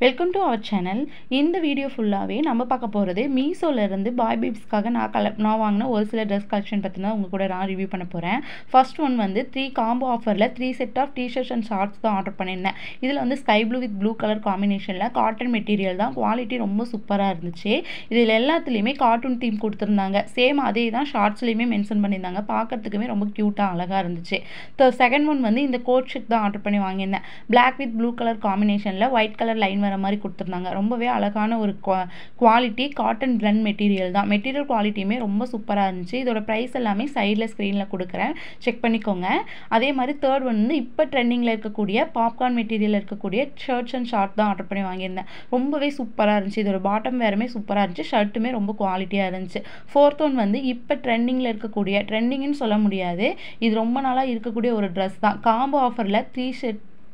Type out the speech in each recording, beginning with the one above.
Welcome to our channel. இந்த video ஃபுல்லாகவே நம்ம பார்க்க போகிறது மீஷோலேருந்து பாய் பேபிஸ்க்காக நான் வாங்கின ஒரு சில ட்ரெஸ் கலெக்ஷன் பற்றி தான் உங்கள் கூட நான் ரிவ்யூ பண்ண போகிறேன். ஃபர்ஸ்ட் ஒன் வந்து 3 காம்போ ஆஃபரில் 3 set of T shirts and shorts தான் ஆர்டர் பண்ணியிருந்தேன். இதில் வந்து sky blue with blue colour காம்பினேஷனில் காட்டன் மெட்டீரியல் தான். குவாலிட்டி ரொம்ப சூப்பராக இருந்துச்சு. இதில் எல்லாத்துலேயுமே கார்ட்டூன் தீம் கொடுத்துருந்தாங்க. சேம் அதே தான் ஷார்ட்ஸ்லேயுமே மென்ஷன் பண்ணியிருந்தாங்க. பார்க்கறதுக்குமே ரொம்ப க்யூட்டாக அழகாக இருந்துச்சு. செகண்ட் ஒன் வந்து இந்த கோட் ஷர்ட் தான் ஆர்டர் பண்ணி வாங்கியிருந்தேன். பிளாக் வித் ப்ளூ கலர் காம்பினேஷனில் ஒயிட் கலர் லைன் வர மாதிரி கொடுத்துருந்தாங்க. ரொம்பவே அழகான ஒரு குவாலிட்டி காட்டன் பிளண்ட் மெட்டீரியல் தான். மெட்டீரியல் குவாலிட்டியுமே ரொம்ப சூப்பராக இருந்துச்சு. இதோட ப்ரைஸ் எல்லாமே சைடில் ஸ்க்ரீனில் கொடுக்குறேன், செக் பண்ணிக்கோங்க. அதே மாதிரி தேர்ட் வந்து இப்போ ட்ரெண்டிங்கில் இருக்கக்கூடிய பாப்கார்ன் மெட்டீரியல் இருக்கக்கூடிய ஷர்ட்ஸ் அண்ட் ஷார்ட் தான் ஆர்டர் பண்ணி வாங்கியிருந்தேன். ரொம்பவே சூப்பராக இருந்துச்சு. இதோட பாட்டம் வேறுமே சூப்பராக இருந்துச்சு. ஷர்ட்டுமே ரொம்ப குவாலிட்டியாக இருந்துச்சு. ஃபோர்த் ஒன் வந்து இப்போ ட்ரெண்டிங்கில் இருக்கக்கூடிய, ட்ரெண்டிங்னு சொல்ல முடியாது, இது ரொம்ப நாளாக இருக்கக்கூடிய ஒரு ட்ரெஸ் தான். காம்போ ஆஃபரில்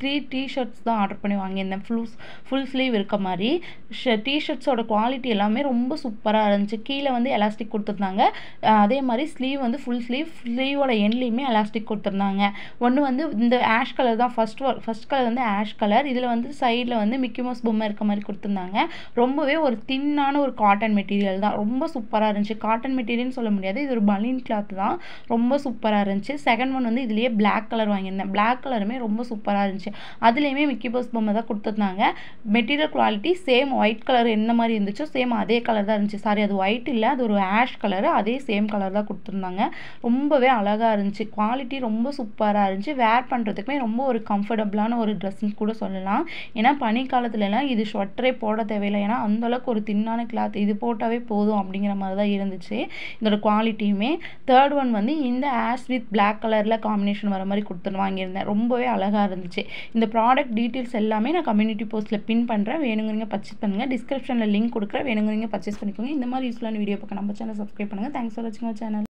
3 டிஷர்ட்ஸ் தான் ஆர்டர் பண்ணி வாங்கியிருந்தேன். ஃபுல் ஸ்லீவ் இருக்க மாதிரி டிஷர்ட்ஸோட குவாலிட்டி எல்லாமே ரொம்ப சூப்பராக இருந்துச்சு. கீழே வந்து எலாஸ்டிக் கொடுத்துருந்தாங்க. அதே மாதிரி ஸ்லீவ் வந்து ஃபுல் ஸ்லீவோட எண்ட்லேயுமே எலாஸ்டிக் கொடுத்துருந்தாங்க. ஒன்று வந்து இந்த ஆஷ் கலர் தான். ஃபர்ஸ்ட் கலர் வந்து ஆஷ் கலர். இதில் வந்து சைடில் வந்து மிக்கி மவுஸ் பொம்மை இருக்க மாதிரி கொடுத்துருந்தாங்க. ரொம்பவே ஒரு தின்னான ஒரு காட்டன் மெட்டீரியல் தான். ரொம்ப சூப்பராக இருந்துச்சு. காட்டன் மெட்டீரியல்னு சொல்ல முடியாது, இது ஒரு பனியன் கிளாத் தான். ரொம்ப சூப்பராக இருந்துச்சு. செகண்ட் ஒன் வந்து இதுலேயே பிளாக் கலர் வாங்கியிருந்தேன். பிளாக் கலருமே ரொம்ப சூப்பராக இருந்துச்சு. அதுலேயுமே மிக்கி மவுஸ் பொம்மை தான் கொடுத்துருந்தாங்க. Material quality same white colour எந்த மாதிரி இருந்துச்சோ சேம் அதே கலர் தான் இருந்துச்சு. சாரி, அது ஒயிட் இல்லை, அது ஒரு ஆஷ் கலர். அதே சேம் கலர் தான் கொடுத்துருந்தாங்க. ரொம்பவே அழகாக இருந்துச்சு. குவாலிட்டி ரொம்ப சூப்பராக இருந்துச்சு. வேர் பண்ணுறதுக்குமே ரொம்ப ஒரு கம்ஃபர்டபுளான ஒரு ட்ரெஸ்ன்னு கூட சொல்லலாம். ஏன்னா பனிக்காலத்துலலாம் இது ஸ்வெட்டரே போட தேவையில்லை. ஏன்னா அந்தளவுக்கு ஒரு தின்னான கிளாத், இது போட்டாவே போதும் அப்படிங்கிற மாதிரி தான் இருந்துச்சு இதோட குவாலிட்டியுமே. தேர்ட் ஒன் வந்து இந்த ஆஷ் வித் பிளாக் கலரில் காம்பினேஷன் வர மாதிரி வாங்கியிருந்தேன். ரொம்பவே அழகாக இருந்துச்சு. இந்த ப்ராடக்ட் டீட்டெயில்ஸ் எல்லாமே நான் கம்யூனிட்டி போஸ்ட்டில் பின் பண்ணுறேன். வேணுங்கிறீங்க பர்ச்சேஸ் பண்ணுங்கள். டிஸ்கிரிப்ஷனில் லிங்க் கொடுக்குறேன். வேணுங்கிறீங்க பர்ச்சேஸ் பண்ணிக்கோங்க. இந்த மாதிரி யூஸ்ஃபுல்லான வீடியோ பார்க்க நம்ம சேனல் சப்ஸ்கிரைப் பண்ணுங்கள். தேங்க்ஸ் ஃபார் வாட்சிங் அவர் சேனல்.